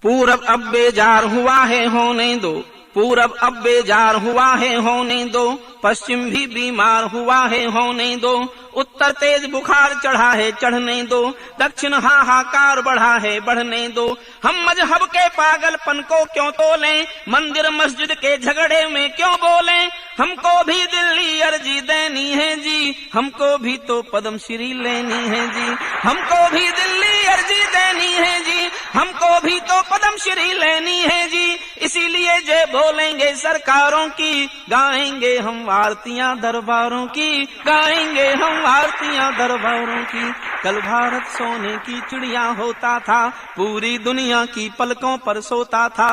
पूरब अब बेजार हुआ है होने दो, पूरब अब बेजार हुआ है होने दो, पश्चिम भी बीमार हुआ है होने दो, उत्तर तेज बुखार चढ़ा है चढ़ने दो, दक्षिण हाहाकार बढ़ा है बढ़ने दो। हम मजहब के पागलपन को क्यों तोलें, मंदिर मस्जिद के झगड़े में क्यों बोलें। हमको भी दिल्ली अर्जी देनी है जी, हमको भी तो पद्मश्री लेनी है जी, हमको भी दिल्ली अर्जी देनी है जी, हमको भी तो पद्मश्री लेनी है जी। इसीलिए जे बोलेंगे सरकारों की, गाएंगे हम आरतियां दरबारों की, गाएंगे हम आरतियां दरबारों की। कल भारत सोने की चिड़िया होता था, पूरी दुनिया की पलकों पर सोता था।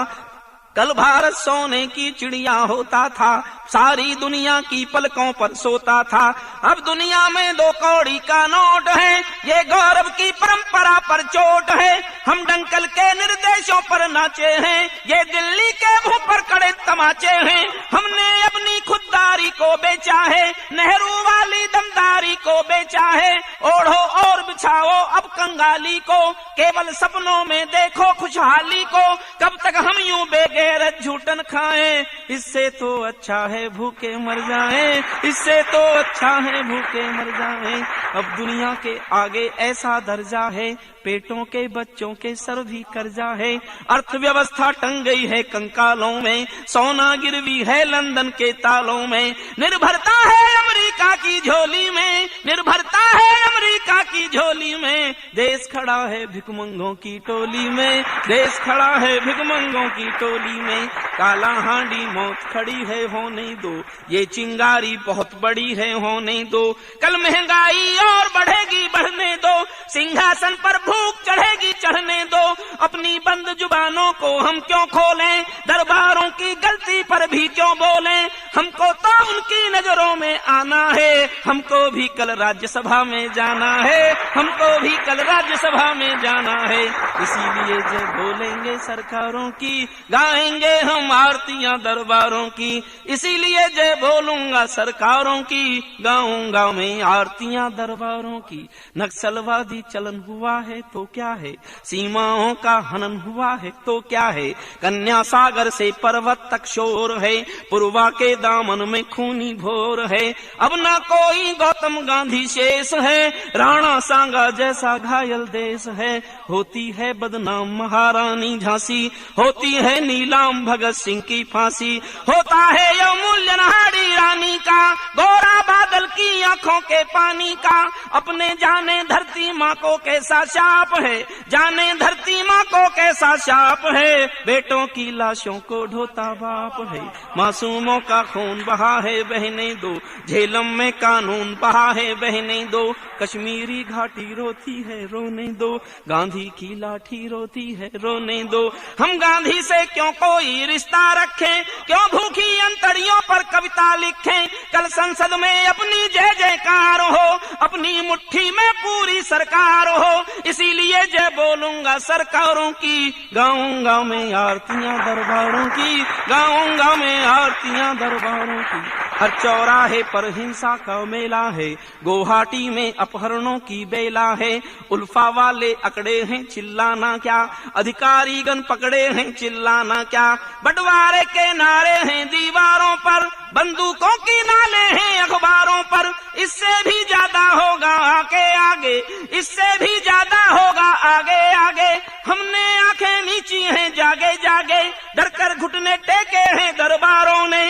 कल भारत सोने की चिड़िया होता था, सारी दुनिया की पलकों पर सोता था। अब दुनिया में 2 कौड़ी का नोट है, ये गौरव की परंपरा पर चोट है। हम डंकल के निर्देशों पर नाचे हैं, ये दिल्ली के मुंह पर कड़े तमाचे हैं। हमने अपनी खुददारी को बेचा है, नेहरू वाली दमदारी को बेचा है। ओढ़ो और बिछाओ अब कंगाली को, केवल सपनों में देखो खुशहाली को। कब तक हम यूं बेगैरत झूठन खाएं, इससे तो अच्छा है भूखे मर जाएं, इससे तो अच्छा है भूखे मर जाएं। अब दुनिया के आगे ऐसा दर्जा है, पेटों के बच्चों के सर भी कर्जा है। अर्थव्यवस्था टंग गई है कंकालों में, सोना गिरवी है लंदन के तालों में। निर्भरता है अमेरिका की झोली में, निर्भरता है अमेरिका की झोली में। देश खड़ा है भिखमंगों की टोली में, देश खड़ा है भिखमंगों की टोली में। काला हांडी मौत खड़ी है होने दो, ये चिंगारी बहुत बड़ी है होने दो। कल महंगाई और बढ़ेगी बढ़ने दो, सिंहासन पर भूख चढ़ेगी चढ़ने दो। अपनी बंद जुबानों को हम क्यों खोलें, दरबारों की गलती पर भी क्यों बोलें। हमको तो उनकी नजरों में आना है, हमको भी कल राज्यसभा में जाना है, हमको भी कल राज्यसभा में जाना है। इसीलिए जब बोलेंगे सरकारों की, गाएंगे हम आरतियां दरबारों की। इसीलिए जब बोलूंगा सरकारों की, गाऊंगा मैं आरतियां दरबारों की। नक्सलवादी चलन हुआ है तो क्या है, सीमाओं का हनन हुआ है तो क्या है। कन्या सागर से पर्वत तक शोर है, पूर्वा के दामन में खूनी भोर है। अब ना कोई गौतम गांधी शेष है, राणा सांगा जैसा घायल देश है। होती है बदनाम महारानी झांसी, होती है नीलाम भगत सिंह की फांसी। होता है अमूल्य नाड़ी रानी का, गोरा बादल की आंखों के पानी का। अपने जाने धरती माँ को कैसा शाप है, जाने धरती माँ को कैसा शाप है। बेटों की लाशों को ढोता बाप है, मासूमों का खून बहा है बहने दो। झेलम में कानून बहा है बहने दो, कश्मीरी घाटी रोती है रोने दो। गांधी की लाठी रोती है रोने दो। हम गांधी से क्यों कोई रिश्ता रखें, क्यों भूखी अंतड़ियों पर कविता लिखें। कल संसद में अपनी जय जयकार हो, अपनी मुट्ठी में पूरी सरकार हो। इसीलिए जय बोलूंगा सरकारों की, गाऊंगा मैं आरतियां दरबारों की, गाऊंगा मैं आरतियां दरबारों की। हर चौराहे पर हिंसा का मेला है, गुवाहाटी में अपहरणों की बेला है। उल्फा वाले अकड़े हैं चिल्लाना क्या, अधिकारीगण पकड़े हैं चिल्लाना क्या। बंटवारे के नारे हैं दीवारों पर, बंदूकों की नाले हैं अखबारों पर। इससे भी ज्यादा होगा आगे आगे, इससे भी ज्यादा होगा आगे आगे। हमने आंखें नीची हैं जागे जागे, डरकर घुटने टेके हैं दरबारों ने।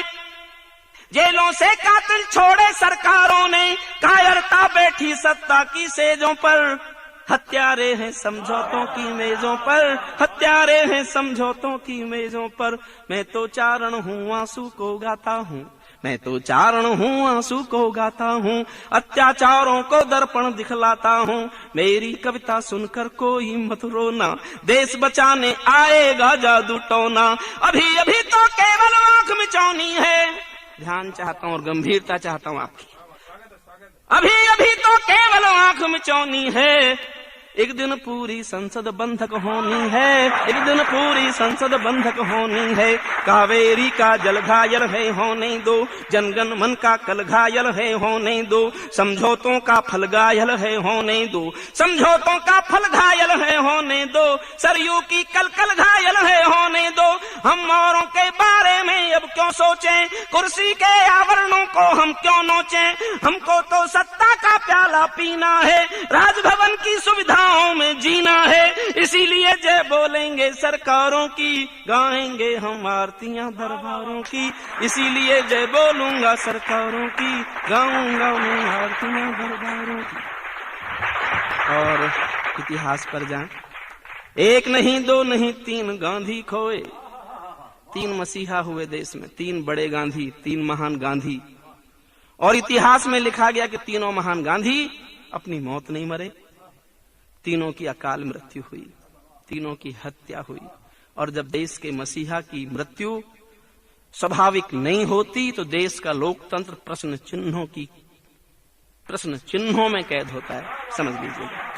जेलों से कातिल छोड़े सरकारों ने, कायरता बैठी सत्ता की सेजों पर। हत्यारे हैं समझौतों की मेजों पर, हत्यारे हैं समझौतों की मेजों पर। मैं तो चारण हूँ आंसू को गाता हूँ, मैं तो चारण हूँ आंसू को गाता हूँ। अत्याचारों को दर्पण दिखलाता हूँ, मेरी कविता सुनकर कोई मत रोना। देश बचाने आएगा जादू टोना, अभी अभी तो केवल आंख मिचौनी है। ध्यान चाहता हूँ और गंभीरता चाहता हूँ आपकी। अभी अभी तो केवल आंख मिचौनी है, एक दिन पूरी संसद बंधक होनी है, एक दिन पूरी संसद बंधक होनी है। कावेरी का जल घायल है होने दो, जनगण मन का कल घायल है होने दो। समझौतों का फल घायल है होने दो, समझौतों का फल घायल है होने दो। सरयू की कल कल घायल हम औरों के बारे में अब क्यों सोचें, कुर्सी के आवरणों को हम क्यों नोचें। हमको तो सत्ता का प्याला पीना है, राजभवन की सुविधाओं में जीना है। इसीलिए जय बोलेंगे सरकारों की, गाएंगे हम आरतियां दरबारों की। इसीलिए जय बोलूंगा सरकारों की, गाऊंगा मैं आरतियां दरबारों की। और इतिहास पर जाएं, एक नहीं दो नहीं तीन गांधी खोए, तीन मसीहा हुए देश में, तीन बड़े गांधी, तीन महान गांधी। और इतिहास में लिखा गया कि तीनों महान गांधी अपनी मौत नहीं मरे, तीनों की अकाल मृत्यु हुई, तीनों की हत्या हुई। और जब देश के मसीहा की मृत्यु स्वाभाविक नहीं होती तो देश का लोकतंत्र प्रश्न चिन्हों में कैद होता है। समझ लीजिएगा,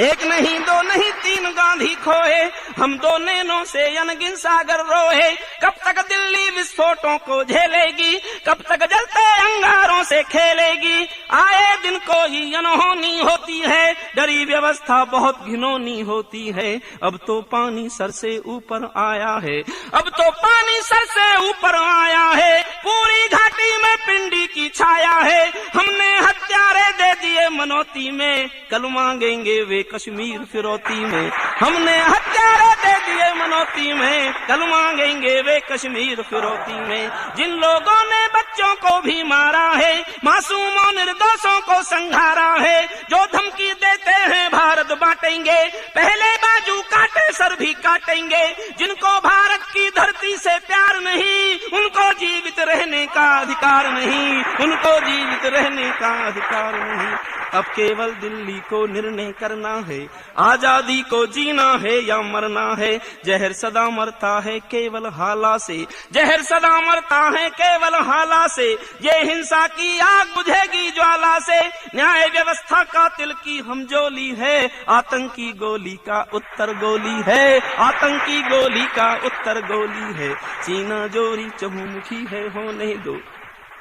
एक नहीं दो नहीं तीन गांधी खोए, हम दो नैनों से अनगिन सागर रोए। कब तक दिल्ली विस्फोटों को झेलेगी, कब तक जलते अंगारों से खेलेगी। आए दिन को ही अनहोनी होती है, डरी व्यवस्था बहुत घिनौनी होती है। अब तो पानी सर से ऊपर आया है, अब तो पानी सर से ऊपर आया है। पूरी घाटी में पिंडी की छाया है, हमने हत्यारे दे दिए मनौती में, कल मांगेंगे वे कश्मीर फिरौती में। हमने हत्यारे दे दिए मनौती में, कल मांगेंगे वे कश्मीर फिरौती में। जिन लोगों ने बच्चों को भी मारा है, मासूमों निर्दोषों को संघारा है, जो धमकी देते हैं भारत बांटेंगे, पहले बाजू काटे सर भी काटेंगे। जिनको भारत की धरती से प्यार नहीं, उनको जीवित रहने का अधिकार नहीं, उनको जीवित रहने का अधिकार नहीं। अब केवल दिल्ली को निर्णय करना है, आजादी को जीना है या मरना है। जहर सदा मरता है केवल हाला से, जहर सदा मरता है केवल हाला से। ये हिंसा की आग बुझेगी ज्वाला से, न्याय व्यवस्था कातिल की हमजोली है। आतंकी गोली का उत्तर गोली है, आतंकी गोली का उत्तर गोली है। सीना जोरी चहुमुखी है होने दो,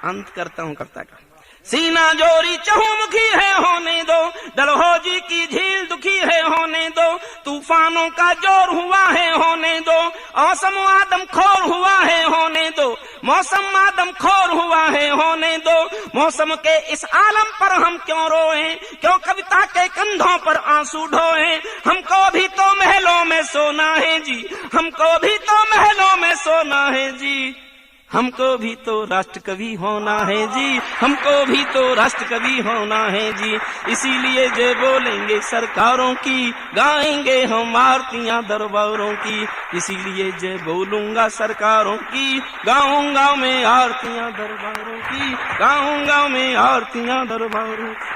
अंत करता हूँ कविता का। सीना जोरी चहुमुखी है होने दो, डलहौजी की झील दुखी है होने दो। तूफानों का जोर हुआ है होने दो, मौसम आदमखोर हुआ है होने दो, मौसम आदमखोर हुआ है होने दो। मौसम के इस आलम पर हम क्यों रोएं, क्यों कविता के कंधों पर आंसू ढोएं। हमको भी तो महलों में सोना है जी, हमको भी तो महलों में सोना है जी। हमको भी तो राष्ट्र कवि होना है जी, हमको भी तो राष्ट्र कवि होना है जी। इसीलिए जय बोलेंगे सरकारों की, गाएंगे हम आरतियां दरबारों की। इसीलिए जय बोलूंगा सरकारों की, गाऊंगा मैं आरतियां दरबारों की, गाऊंगा मैं आरतियां दरबारों की।